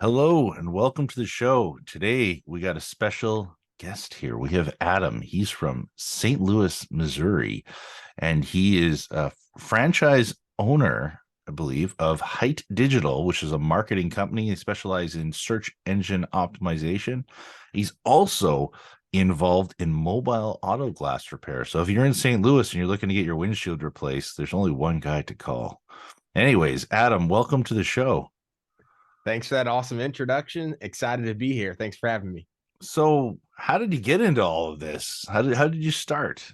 Hello and welcome to the show. Today we got a special guest here. We have Adam. He's from St. Louis, Missouri, and he is a franchise owner, I believe, of Hite Digital, which is a marketing company. They specialize in search engine optimization. He's also involved in mobile auto glass repair. So if you're in St. Louis and you're looking to get your windshield replaced, there's only one guy to call. Anyways, Adam, welcome to the show. Thanks for that awesome introduction. Excited to be here. Thanks for having me. So, how did you get into all of this? How did you start?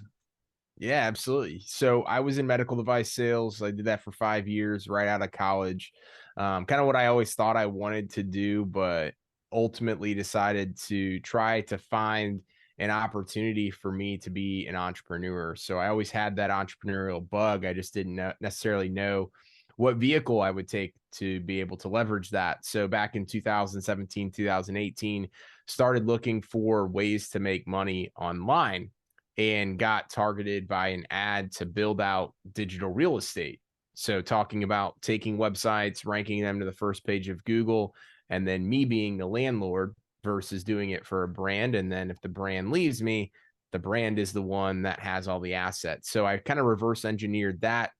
Yeah, absolutely. So I was in medical device sales. I did that for 5 years right out of college. Kind of what I always thought I wanted to do, but ultimately decided to try to find an opportunity for me to be an entrepreneur. So I always had that entrepreneurial bug. I just didn't necessarily know what vehicle I would take to be able to leverage that. So back in 2017, 2018, started looking for ways to make money online and got targeted by an ad to build out digital real estate. So, talking about taking websites, ranking them to the first page of Google, and then me being the landlord versus doing it for a brand. And then if the brand leaves me, the brand is the one that has all the assets. So, I kind of reverse engineered that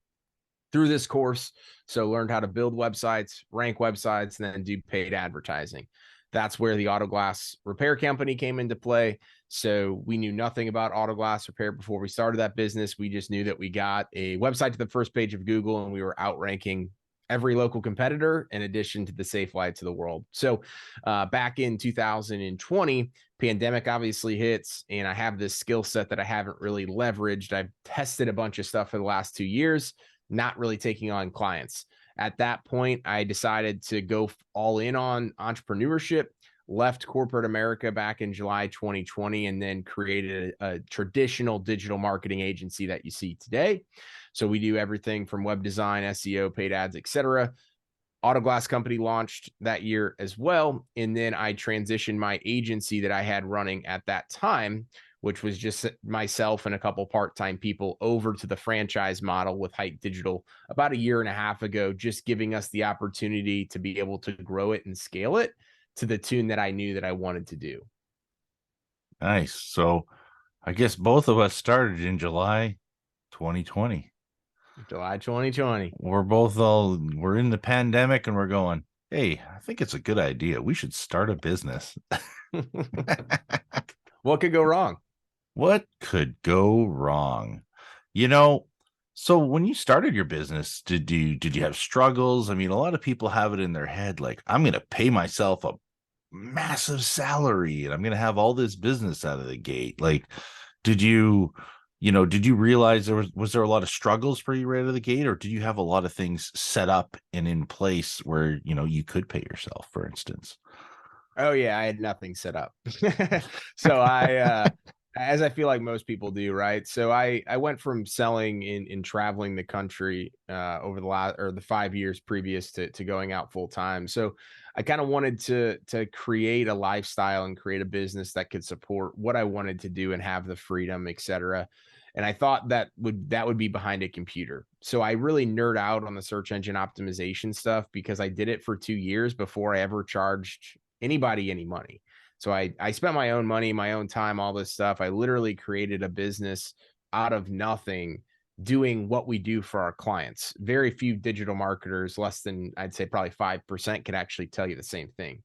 through this course. So, learned how to build websites, rank websites, and then do paid advertising. That's where the auto glass repair company came into play. So we knew nothing about auto glass repair before we started that business. We just knew that we got a website to the first page of Google and we were outranking every local competitor in addition to the Safe Lights of the world. So back in 2020, pandemic obviously hits, and I have this skill set that I haven't really leveraged. I've tested a bunch of stuff for the last 2 years, not really taking on clients. At that point, I decided to go all in on entrepreneurship, left corporate America back in July 2020, and then created a traditional digital marketing agency that you see today. So we do everything from web design, SEO, paid ads, etc. Autoglass company launched that year as well. And then I transitioned my agency that I had running at that time, which was just myself and a couple part-time people, over to the franchise model with Hite Digital about a year and a half ago, just giving us the opportunity to be able to grow it and scale it to the tune that I knew that I wanted to do. Nice. So, I guess both of us started in July 2020. July 2020. We're in the pandemic and we're going, "Hey, I think it's a good idea. We should start a business." What could go wrong? What could go wrong? You know, so when you started your business, did you have struggles? I mean, a lot of people have it in their head like, I'm going to pay myself a massive salary and I'm going to have all this business out of the gate. Like, did you realize was there a lot of struggles for you right out of the gate, or did you have a lot of things set up and in place where, you could pay yourself, for instance? Oh yeah, I had nothing set up. So as I feel like most people do, right? So I went from selling in traveling the country over the last or the 5 years previous to going out full time. So I kind of wanted to create a lifestyle and create a business that could support what I wanted to do and have the freedom, etc. And I thought that would be behind a computer. So I really nerd out on the search engine optimization stuff because I did it for 2 years before I ever charged anybody any money. So I spent my own money, my own time, all this stuff. I literally created a business out of nothing doing what we do for our clients. Very few digital marketers, less than I'd say probably 5% could actually tell you the same thing.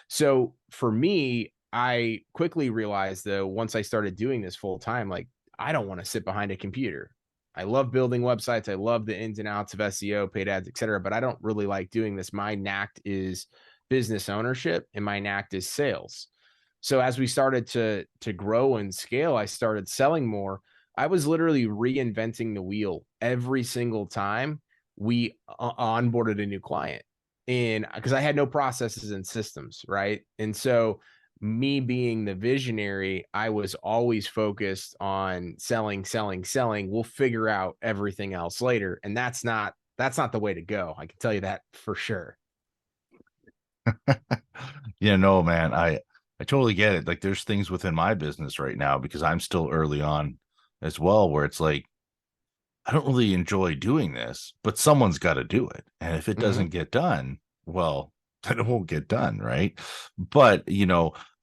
So for me, I quickly realized though, once I started doing this full time, like I don't want to sit behind a computer. I love building websites. I love the ins and outs of SEO, paid ads, etc. But I don't really like doing this. My knack is business ownership and my knack is sales. So as we started to grow and scale, I started selling more. I was literally reinventing the wheel every single time we onboarded a new client. And because I had no processes and systems, right? And so me being the visionary, I was always focused on selling, selling, selling. We'll figure out everything else later. And that's not the way to go. I can tell you that for sure. Yeah, no, man, I totally get it. Like there's things within my business right now because I'm still early on as well where it's like I don't really enjoy doing this, but someone's got to do it. And if it Mhm. doesn't get done, well, then it won't get done, right? But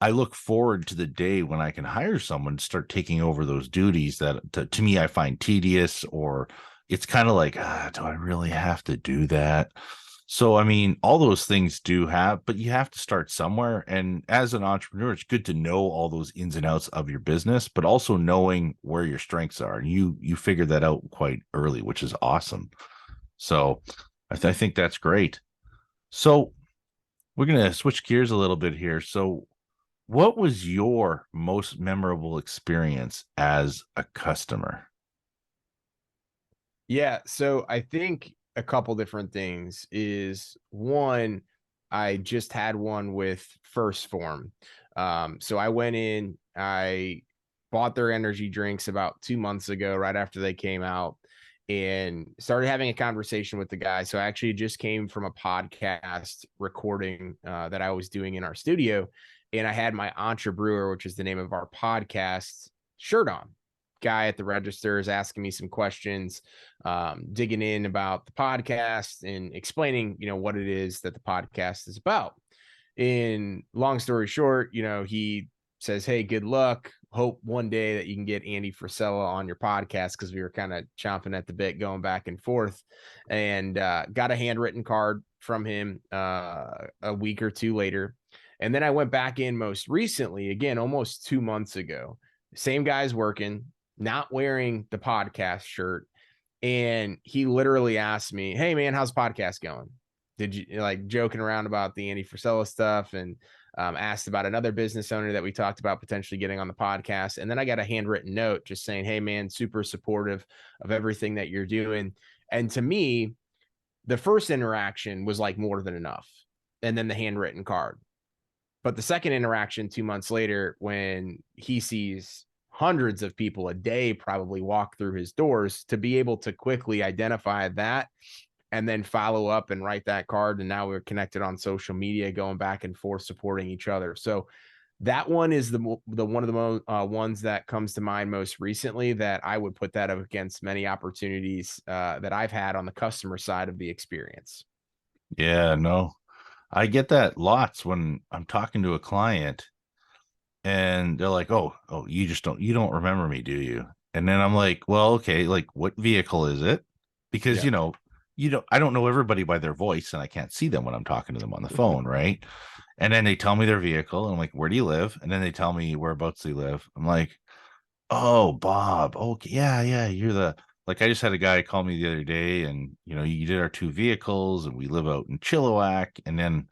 I look forward to the day when I can hire someone to start taking over those duties that to me I find tedious, or it's kind of like, do I really have to do that? So, I mean, all those things do have, but you have to start somewhere. And as an entrepreneur, it's good to know all those ins and outs of your business, but also knowing where your strengths are. And you figured that out quite early, which is awesome. So I think that's great. So we're going to switch gears a little bit here. So what was your most memorable experience as a customer? Yeah, so I think a couple different things is one, I just had one with First Form. So I went in, I bought their energy drinks about 2 months ago, right after they came out, and started having a conversation with the guy. So I actually just came from a podcast recording that I was doing in our studio, and I had my Entrepreneur, which is the name of our podcast, shirt on. Guy at the register is asking me some questions, digging in about the podcast and explaining, what it is that the podcast is about. In long story short, he says, "Hey, good luck. Hope one day that you can get Andy Frisella on your podcast," because we were kind of chomping at the bit, going back and forth, and got a handwritten card from him a week or two later. And then I went back in most recently, again, almost 2 months ago. Same guy's working, not wearing the podcast shirt. And he literally asked me, "Hey man, how's the podcast going?" Did you like joking around about the Andy Frisella stuff, and asked about another business owner that we talked about potentially getting on the podcast. And then I got a handwritten note just saying, "Hey man, super supportive of everything that you're doing." And to me, the first interaction was like more than enough. And then the handwritten card. But the second interaction 2 months later, when he sees hundreds of people a day probably walk through his doors, to be able to quickly identify that and then follow up and write that card. And now we're connected on social media, going back and forth, supporting each other. So that one is the one of the ones that comes to mind most recently, that I would put that up against many opportunities that I've had on the customer side of the experience. Yeah, no, I get that lots when I'm talking to a client and they're like, "Oh, you don't remember me, do you?" And then I'm like, "Well, okay, like what vehicle is it?" Because, Yeah. I don't know everybody by their voice and I can't see them when I'm talking to them on the phone, right? And then they tell me their vehicle and I'm like, "Where do you live?" And then they tell me whereabouts they live. I'm like, "Oh, Bob. Okay, yeah, yeah, you're the." Like I just had a guy call me the other day and, you did our two vehicles and we live out in Chilliwack. And then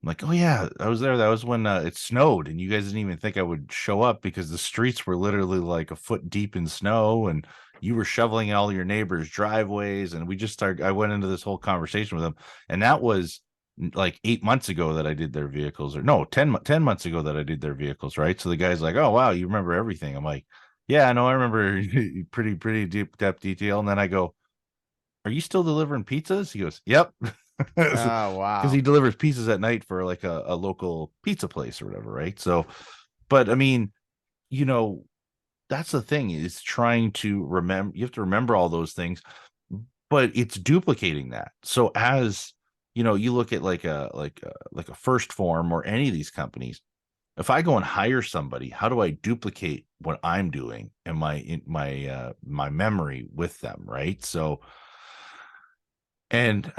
I'm like, "Oh yeah, I was there. That was when it snowed, and you guys didn't even think I would show up because the streets were literally like a foot deep in snow, and you were shoveling all your neighbors' driveways." And we just started. I went into this whole conversation with them, and that was like 8 months ago that I did their vehicles, or no, 10 months ago that I did their vehicles, right? So the guy's like, "Oh wow, you remember everything." I'm like, "Yeah, no, I remember pretty deep depth detail." And then I go, "Are you still delivering pizzas?" He goes, "Yep." Oh, Because wow. he delivers pizzas at night for like a local pizza place or whatever, right? So, but I mean, you know, that's the thing, is trying to remember. You have to remember all those things, but it's duplicating that. So as you look at like a First Form or any of these companies. If I go and hire somebody, how do I duplicate what I'm doing and my memory with them, right? So, and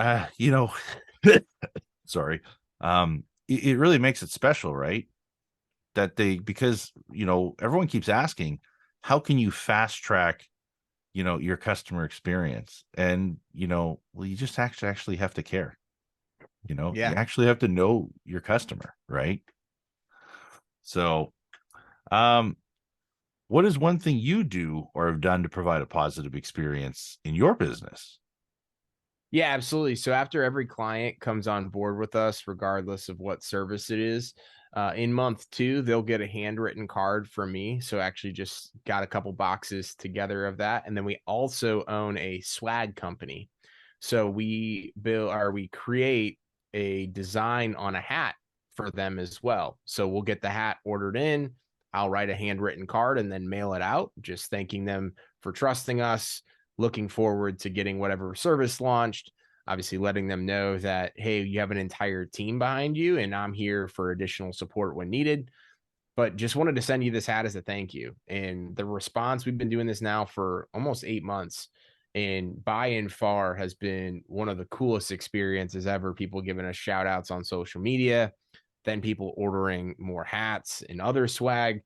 sorry, it really makes it special, right? That they because everyone keeps asking, how can you fast track your customer experience? And well, you just actually have to care. You Yeah. actually have to know your customer, right? So, um what is one thing you do or have done to provide a positive experience in your business? Yeah, absolutely. So after every client comes on board with us, regardless of what service it is, in month two, they'll get a handwritten card from me. So actually just got a couple boxes together of that. And then we also own a swag company. So we create a design on a hat for them as well. So we'll get the hat ordered in. I'll write a handwritten card and then mail it out, just thanking them for trusting us, looking forward to getting whatever service launched. obviously letting them know that, hey, you have an entire team behind you and I'm here for additional support when needed. But just wanted to send you this hat as a thank you. And the response, we've been doing this now for almost 8 months. And by and far has been one of the coolest experiences ever. People giving us shout outs on social media, then people ordering more hats and other swag,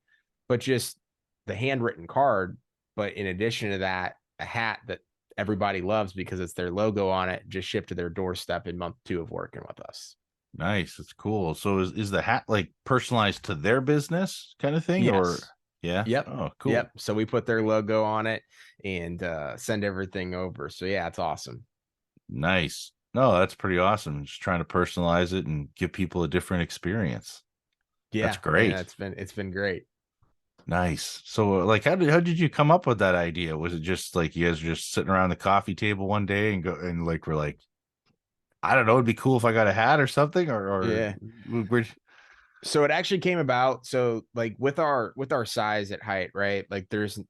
but just the handwritten card. But in addition to that, a hat that everybody loves because it's their logo on it, just shipped to their doorstep in month 2 of working with us. Nice. It's cool. So is the hat like personalized to their business kind of thing, or Yes. yeah? Yep. Oh, cool. Yep. So we put their logo on it and send everything over. So yeah, it's awesome. Nice. No, that's pretty awesome. Just trying to personalize it and give people a different experience. That's Yeah, yeah, great. it's been great. Nice. So like how did you come up with that idea? Was it just like you guys were just sitting around the coffee table one day and go and like we're like, I don't know, it'd be cool if I got a hat or something, or Yeah. we're So it actually came about. So like with our size at Hite, right? Like there's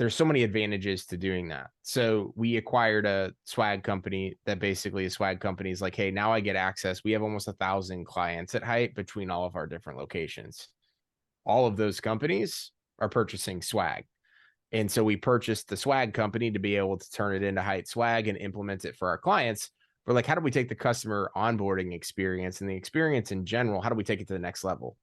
so many advantages to doing that. So we acquired a swag company that basically a swag company is like, hey, now I get access. We have almost 1,000 clients at Hite between all of our different locations. All of those companies are purchasing swag. And so we purchased the swag company to be able to turn it into Hite swag and implement it for our clients. We're like, how do we take the customer onboarding experience and the experience in general? How do we take it to the next level?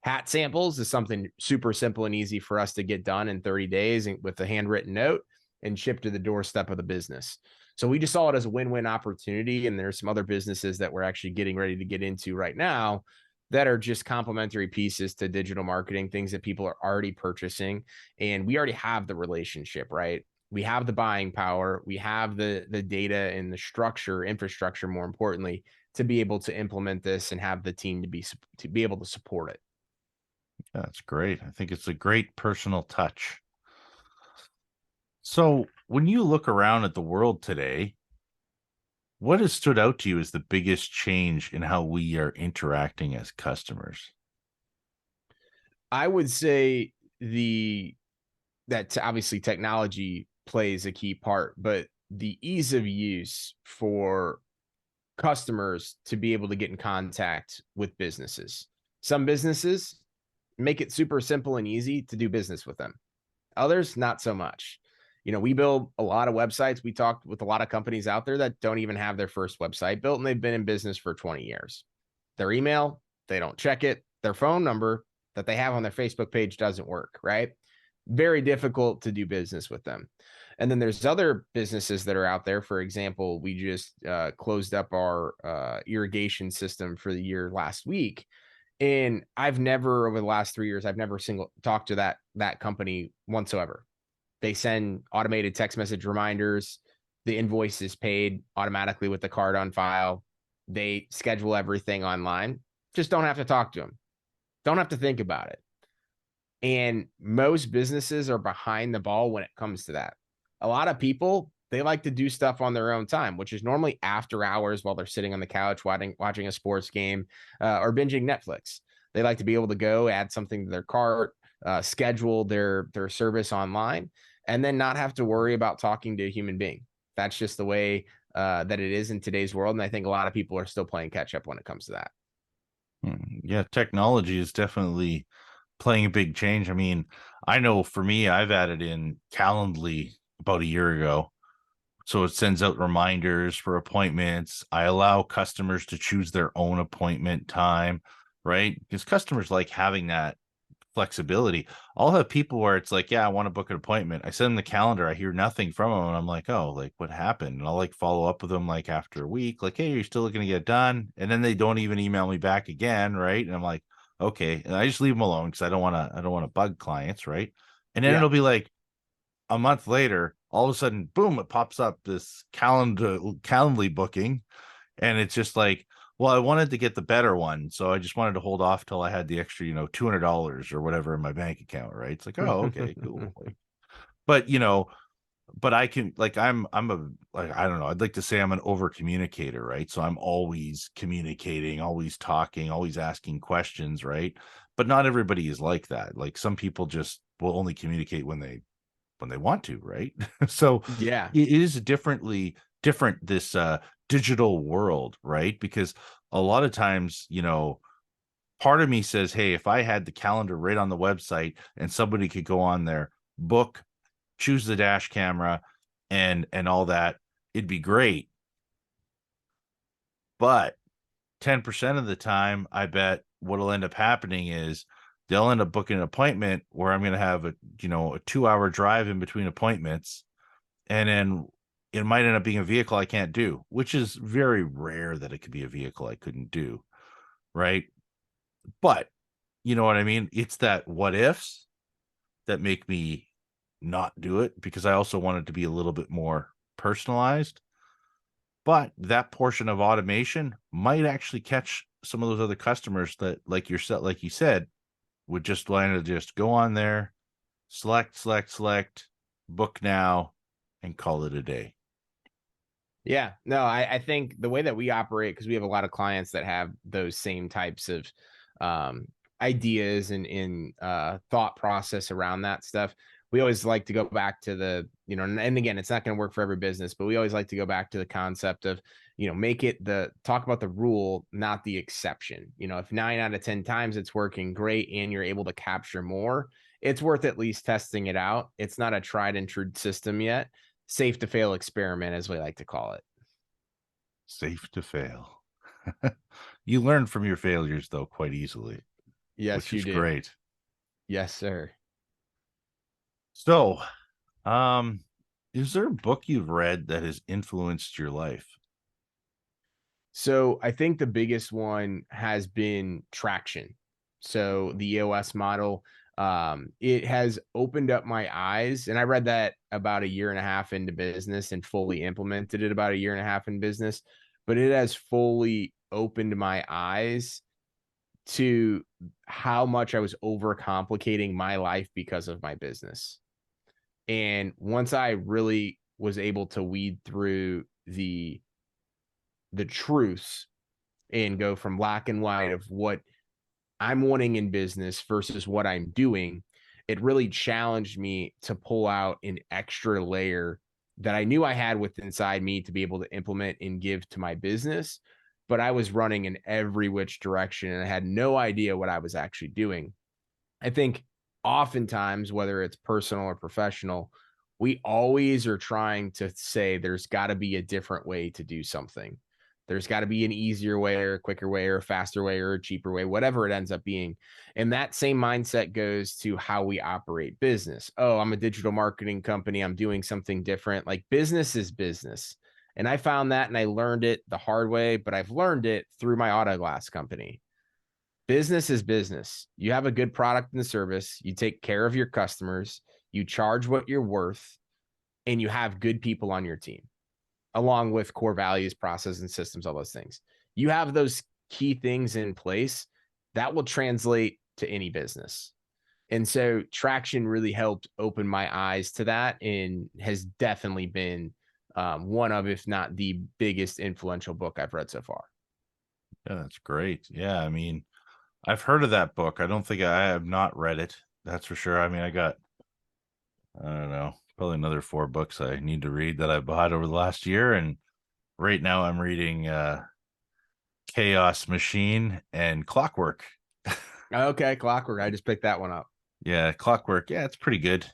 Hat samples is something super simple and easy for us to get done in 30 days with a handwritten note and shipped to the doorstep of the business. So we just saw it as a win-win opportunity. And there's some other businesses that we're actually getting ready to get into right now that are just complementary pieces to digital marketing, things that people are already purchasing. And we already have the relationship, right? We have the buying power, we have the data and the structure, infrastructure, more importantly, to be able to implement this and have the team to be able to support it. that's great. I think it's a great personal touch. So when you look around at the world today, what has stood out to you as the biggest change in how we are interacting as customers? I would say the that obviously technology plays a key part, but the ease of use for customers to be able to get in contact with businesses. Some businesses make it super simple and easy to do business with them. Others, not so much. We build a lot of websites. We talked with a lot of companies out there that don't even have their first website built and they've been in business for 20 years. Their email, they don't check it. Their phone number that they have on their Facebook page doesn't work, right? Very difficult to do business with them. And then there's other businesses that are out there. For example, we just closed up our irrigation system for the year last week. And I've never, over the last 3 years, I've never single talked to that company whatsoever. They send automated text message reminders. The invoice is paid automatically with the card on file. They schedule everything online. Just don't have to talk to them. Don't have to think about it. And most businesses are behind the ball when it comes to that. A lot of people, they like to do stuff on their own time, which is normally after hours while they're sitting on the couch watching a sports game or binging Netflix. They like to be able to go add something to their cart, schedule their service online, and then not have to worry about talking to a human being. That's just the way that it is in today's world. And I think a lot of people are still playing catch up when it comes to that. Yeah, technology is definitely playing a big change. I mean, I know for me, I've added in Calendly about a year ago. So it sends out reminders for appointments. I allow customers to choose their own appointment time, right? Because customers like having that flexibility. I'll have people where it's like, yeah, I want to book an appointment. I send them the calendar. I hear nothing from them. And I'm like, oh, like what happened? And I'll like follow up with them like after a week, like, hey, you're still looking to get done. And then they don't even email me back again. Right. And I'm like, okay. And I just leave them alone because I don't want to bug clients. Right. And then Yeah. it'll be like a month later, all of a sudden, boom, it pops up this Calendly booking. And it's just like, well, I wanted to get the better one, so I just wanted to hold off till I had the extra, $200 or whatever in my bank account, right? It's like, oh, okay, cool. Like, but but I can like I'm a like I don't know. I'd like to say I'm an over communicator, right? So I'm always communicating, always talking, always asking questions, right? But not everybody is like that. Like some people just will only communicate when they want to, right? So Yeah. it is different this digital world, right? Because a lot of times, part of me says, hey, if I had the calendar right on the website and somebody could go on there, book, choose the dash camera and all that, it'd be great. But 10% of the time, I bet what'll end up happening is they'll end up booking an appointment where I'm going to have a 2 hour drive in between appointments. And then it might end up being a vehicle I can't do, which is very rare that it could be a vehicle I couldn't do. Right. But you know what I mean? It's that what ifs that make me not do it, because I also want it to be a little bit more personalized. But that portion of automation might actually catch some of those other customers that, like you said, would just want to just go on there, select, book now, and call it a day. Yeah, no, I think the way that we operate, because we have a lot of clients that have those same types of ideas and in thought process around that stuff. We always like to go back to and again, it's not going to work for every business, but we always like to go back to the concept of, make it talk about the rule, not the exception. If 9 out of 10 times it's working great and you're able to capture more, it's worth at least testing it out. It's not a tried and true system yet. Safe to fail experiment, as we like to call it. Safe to fail. You learn from your failures, though, quite easily, Yes, which you is do. great. Yes, sir. So, um, is there a book you've read that has influenced your life? So I think the biggest one has been traction. So the EOS model, it has opened up my eyes. And I read that about a year and a half into business and fully implemented it about a year and a half in business. But it has fully opened my eyes to how much I was overcomplicating my life because of my business. And once I really was able to weed through the truths and go from black and white of what I'm wanting in business versus what I'm doing, it really challenged me to pull out an extra layer that I knew I had within inside me to be able to implement and give to my business. But I was running in every which direction and I had no idea what I was actually doing. I think oftentimes, whether it's personal or professional, we always are trying to say there's got to be a different way to do something. There's got to be an easier way or a quicker way or a faster way or a cheaper way, whatever it ends up being. And that same mindset goes to how we operate business. Oh, I'm a digital marketing company. I'm doing something different. Like business is business. And I found that and I learned it the hard way, but I've learned it through my auto glass company. Business is business. You have a good product and service. You take care of your customers. You charge what you're worth, and you have good people on your team, along with core values, process, and systems, all those things. You have those key things in place that will translate to any business. And so traction really helped open my eyes to that and has definitely been one of, if not the biggest influential book I've read so far. Yeah, that's great. Yeah, I mean, I've heard of that book. I don't think I have not read it. That's for sure. I mean, I don't know, probably another 4 books I need to read that I bought over the last year. And right now I'm reading Chaos Machine and Clockwork. Okay, Clockwork. I just picked that one up. Yeah, Clockwork. Yeah, it's pretty good.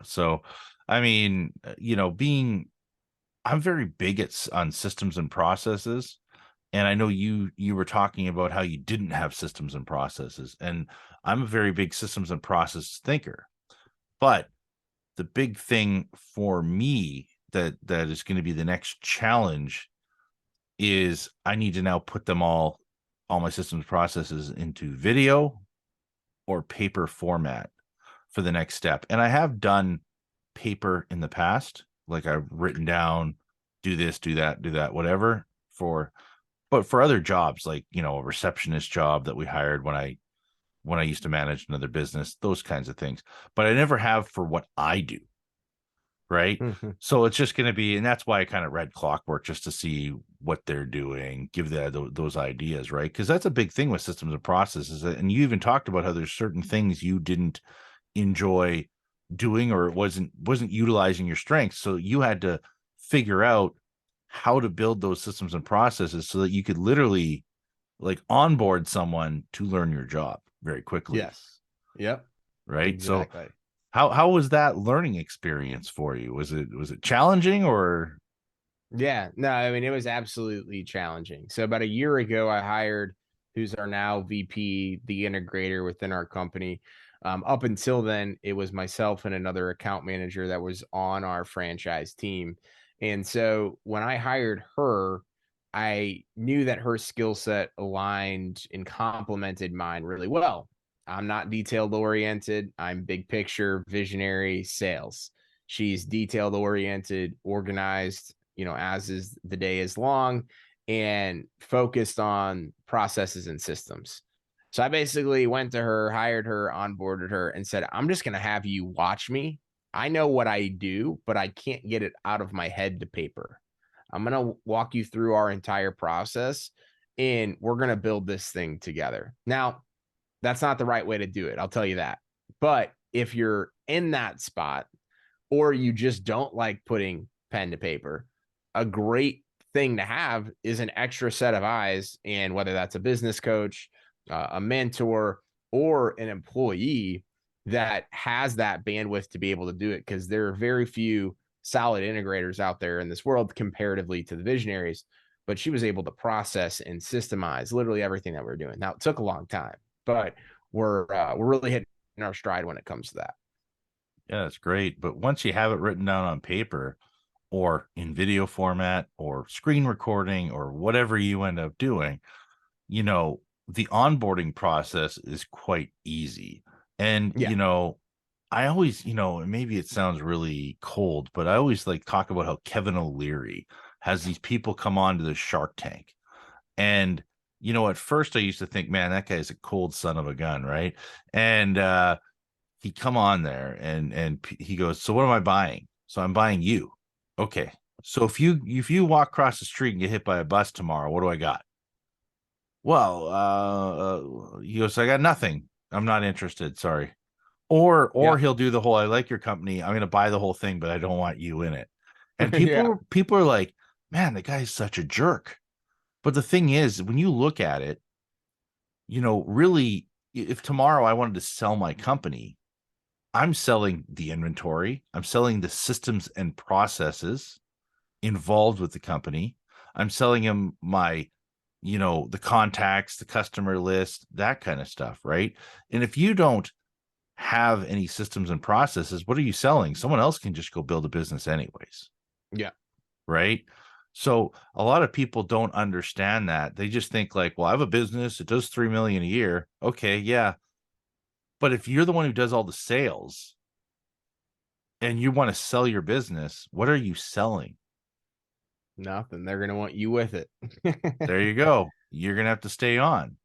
So, I mean, I'm very big on systems and processes. And I know you were talking about how you didn't have systems and processes. And I'm a very big systems and process thinker. But the big thing for me that is going to be the next challenge is I need to now put all my systems processes into video or paper format for the next step. And I have done paper in the past, like I've written down, do this, do that, whatever but for other jobs, like, a receptionist job that we hired when I used to manage another business, those kinds of things. But I never have for what I do. Right. Mhm. So it's just going to be, and that's why I kind of read Clockwork, just to see what they're doing, give those ideas. Right. Because that's a big thing with systems and processes. And you even talked about how there's certain things you didn't enjoy doing, or it wasn't utilizing your strengths. So you had to figure out how to build those systems and processes so that you could literally like onboard someone to learn your job very quickly. Yes. Yep. Right. So Exactly. how was that learning experience for you? Was it challenging or Yeah, no, I mean, it was absolutely challenging. So about a year ago, I hired who's our now VP, the integrator within our company. Up until then, it was myself and another account manager that was on our franchise team. And so when I hired her, I knew that her skill set aligned and complemented mine really well. I'm not detailed oriented. I'm big picture, visionary, sales. She's detailed oriented, organized, as is the day is long, and focused on processes and systems. So I basically went to her, hired her, onboarded her, and said, I'm just going to have you watch me. I know what I do, but I can't get it out of my head to paper. I'm going to walk you through our entire process and we're going to build this thing together. Now, that's not the right way to do it. I'll tell you that. But if you're in that spot or you just don't like putting pen to paper, a great thing to have is an extra set of eyes. And whether that's a business coach, a mentor, or an employee that has that bandwidth to be able to do it, because there are very few solid integrators out there in this world comparatively to the visionaries. But she was able to process and systemize literally everything that we're doing. Now, it took a long time, but we're really hitting our stride when it comes to that. yeah, that's great. But once you have it written down on paper or in video format or screen recording or whatever you end up doing, the onboarding process is quite easy. And, Yeah. I always, maybe it sounds really cold, but I always like talk about how Kevin O'Leary has these people come on to the Shark Tank. And, at first I used to think, man, that guy's a cold son of a gun, right? And he come on there and he goes, so what am I buying? So I'm buying you. Okay. So if you walk across the street and get hit by a bus tomorrow, what do I got? Well, he goes, I got nothing. I'm not interested. Sorry. Or Yeah. he'll do the whole, I like your company. I'm going to buy the whole thing, but I don't want you in it. And Yeah. people are like, man, the guy's such a jerk. But the thing is, when you look at it, really, if tomorrow I wanted to sell my company, I'm selling the inventory, I'm selling the systems and processes involved with the company. I'm selling him my, the contacts, the customer list, that kind of stuff, right? And if you don't have any systems and processes, what are you selling? Someone else can just go build a business anyways, Yeah. right? So a lot of people don't understand that. They just think like, well, I have a business, it does 3 million a year. Okay, yeah. But if you're the one who does all the sales and you want to sell your business, what are you selling? Nothing. They're going to want you with it. There you go. You're going to have to stay on.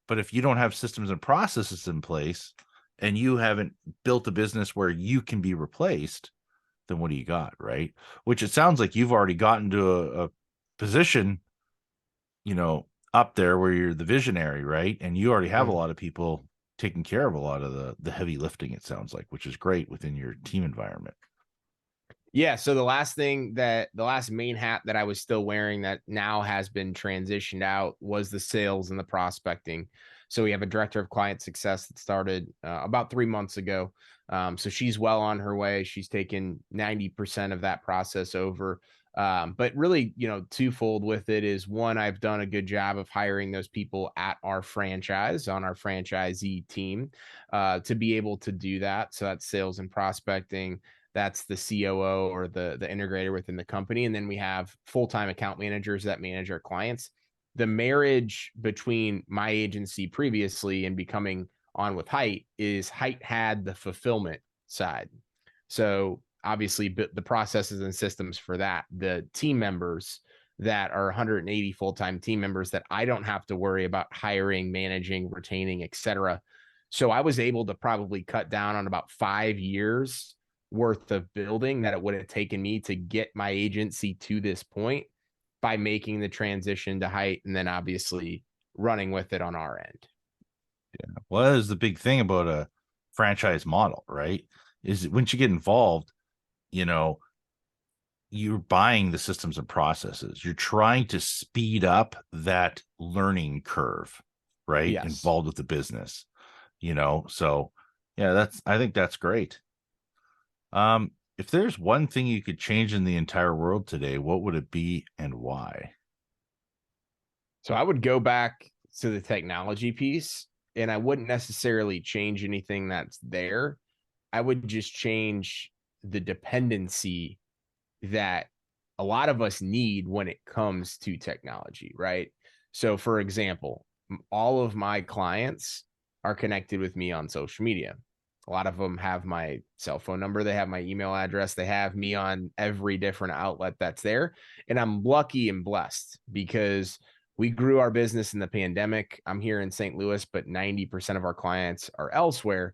But if you don't have systems and processes in place and you haven't built a business where you can be replaced, then what do you got, right? Which it sounds like you've already gotten to a position, up there where you're the visionary, right? And you already have a Mhm. lot of people taking care of a lot of the heavy lifting, it sounds like, which is great within your team environment. Yeah. So the last main hat that I was still wearing that now has been transitioned out was the sales and the prospecting. So we have a director of client success that started about 3 months ago. So she's well on her way. She's taken 90% of that process over. But really, twofold with it is one, I've done a good job of hiring those people at our franchise on our franchisee team to be able to do that. So that's sales and prospecting, that's the COO or the integrator within the company. And then we have full-time account managers that manage our clients. The marriage between my agency previously and becoming on with Hite is Hite had the fulfillment side. So obviously the processes and systems for that, the team members that are 180 full-time team members that I don't have to worry about hiring, managing, retaining, etc. So I was able to probably cut down on about 5 years worth of building that it would have taken me to get my agency to this point by making the transition to Hite and then obviously running with it on our end. Well, that is the big thing about a franchise model, right? Is once you get involved, you know, you're buying the systems and processes. You're trying to speed up that learning curve, right? Yes. Involved with the business, So yeah, I think that's great. If there's one thing you could change in the entire world today, what would it be and why? So I would go back to the technology piece, and I wouldn't necessarily change anything that's there. I would just change the dependency that a lot of us need when it comes to technology, right? So, for example, all of my clients are connected with me on social media. A lot of them have my cell phone number, they have my email address, they have me on every different outlet that's there. And I'm lucky and blessed because we grew our business in the pandemic. I'm here in St. Louis, but 90% of our clients are elsewhere.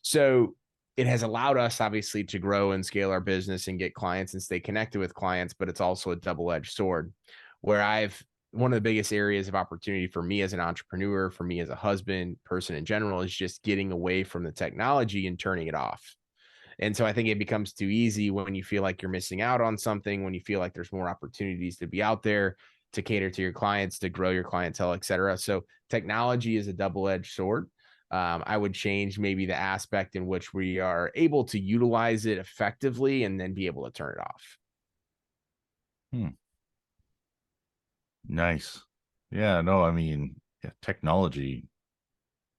So it has allowed us obviously to grow and scale our business and get clients and stay connected with clients, but it's also a double-edged sword where one of the biggest areas of opportunity for me as an entrepreneur, for me as a husband, person in general, is just getting away from the technology and turning it off. And so I think it becomes too easy when you feel like you're missing out on something, when you feel like there's more opportunities to be out there to cater to your clients, to grow your clientele, et cetera. So technology is a double-edged sword. I would change maybe the aspect in which we are able to utilize it effectively and then be able to turn it off. Hmm. Nice. Yeah, no, I mean, yeah, technology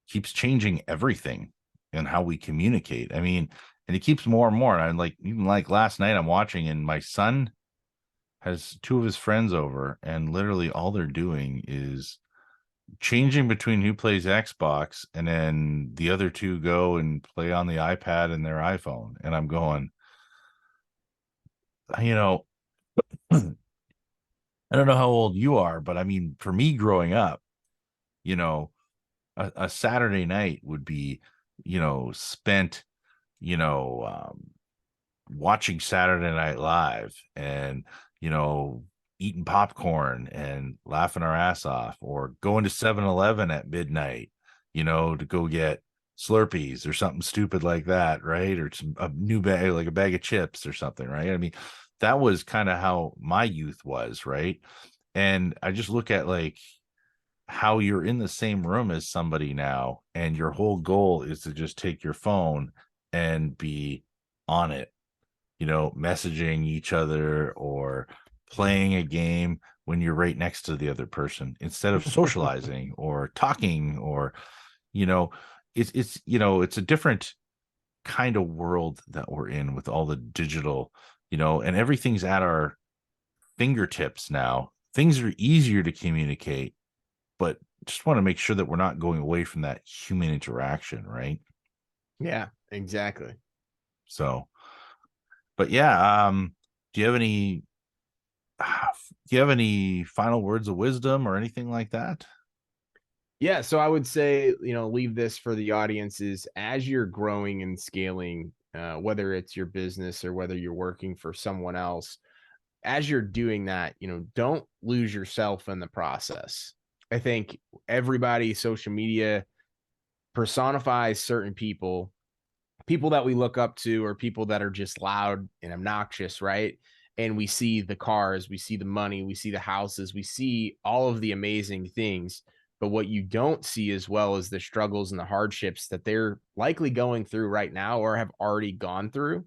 keeps changing everything and how we communicate. I mean, and it keeps more and more. And I'm like, even like last night, I'm watching, and my son has two of his friends over, and literally all they're doing is changing between who plays Xbox, and then the other two go and play on the iPad and their iPhone. And I'm going, you know, I don't know how old you are, but I mean, for me growing up, you know, a Saturday night would be, spent, you know, um, watching Saturday Night Live and, eating popcorn and laughing our ass off, or going to 7-Eleven at midnight, to go get Slurpees or something stupid like that, right? Or a new bag, like a bag of chips or something, right? I mean, that was kind of how my youth was, right? And I just look at like how you're in the same room as somebody now, and your whole goal is to just take your phone and be on it, messaging each other or playing a game when you're right next to the other person instead of socializing or talking, or you know it's a different kind of world that we're in with all the digital, and everything's at our fingertips now. Things are easier to communicate, but just want to make sure that we're not going away from that human interaction, right? Yeah, exactly. So, but yeah, do you have any final words of wisdom or anything like that? Yeah, so I would say, leave this for the audiences as you're growing and scaling, whether it's your business or whether you're working for someone else. As you're doing that, don't lose yourself in the process. I think everybody, social media personifies certain people that we look up to, or people that are just loud and obnoxious, right? And we see the cars, we see the money, we see the houses, we see all of the amazing things. But what you don't see as well is the struggles and the hardships that they're likely going through right now or have already gone through.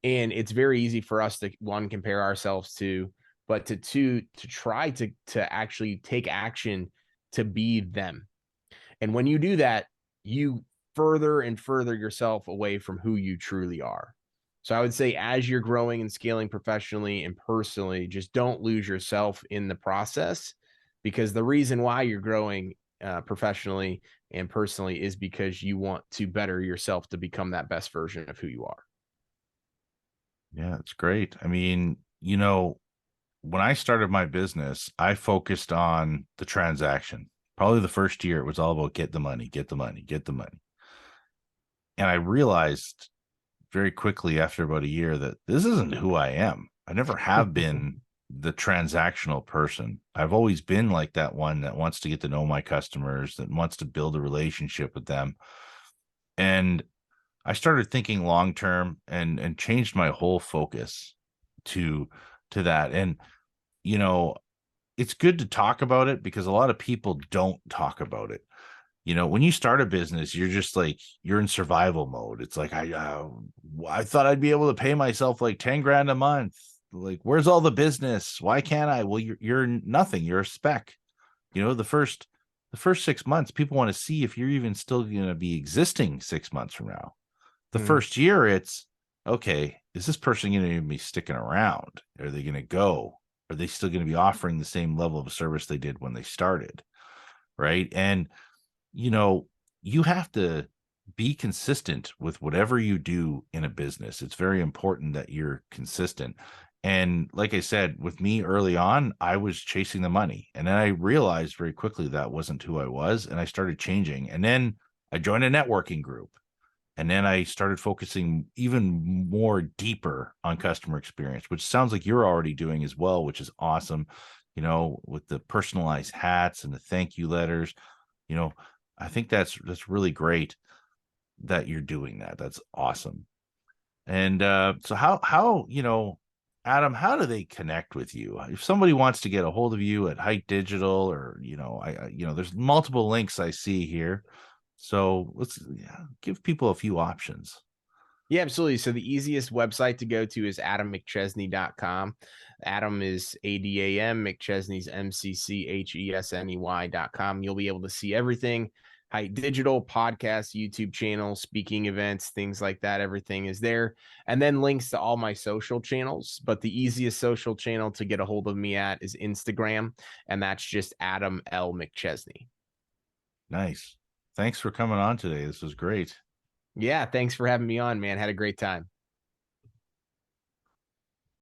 And it's very easy for us to, one, compare ourselves to, but to two, to try to actually take action to be them. And when you do that, you further and further yourself away from who you truly are. So I would say as you're growing and scaling professionally and personally, just don't lose yourself in the process, because the reason why you're growing professionally and personally is because you want to better yourself to become that best version of who you are. Yeah, it's great. I mean, when I started my business, I focused on the transaction. Probably the first year, it was all about get the money, get the money, get the money. And I realized very quickly after about a year that this isn't who I am. I never have been the transactional person. I've always been like that one that wants to get to know my customers, that wants to build a relationship with them. And I started thinking long term, and changed my whole focus to that. And you know, it's good to talk about it because a lot of people don't talk about it. When you start a business, you're just like, you're in survival mode. It's like, I thought I'd be able to pay myself like 10 grand a month. Like, where's all the business? Why can't I? Well, you're nothing. You're a speck. The first 6 months, people want to see if you're even still going to be existing 6 months from now. The Mhm. first year, it's okay. Is this person going to even be sticking around? Are they going to go? Are they still going to be offering the same level of service they did when they started? Right. And you know, you have to be consistent with whatever you do in a business. It's very important that you're consistent. And like I said, with me early on, I was chasing the money. And then I realized very quickly that wasn't who I was. And I started changing. And then I joined a networking group. And then I started focusing even more deeper on customer experience, which sounds like you're already doing as well, which is awesome. With the personalized hats and the thank you letters, you know, I think that's really great that you're doing that. That's awesome. And so how Adam, how do they connect with you? If somebody wants to get a hold of you at Hite Digital, or there's multiple links I see here. So let's give people a few options. Yeah, absolutely. So the easiest website to go to is AdamMcChesney.com. Adam is ADAM, McChesney's McChesney.com. You'll be able to see everything. Hite Digital, podcast, YouTube channel, speaking events, things like that. Everything is there. And then links to all my social channels. But the easiest social channel to get a hold of me at is Instagram. And that's just Adam L. McChesney. Nice. Thanks for coming on today. This was great. Yeah, thanks for having me on, man. Had a great time.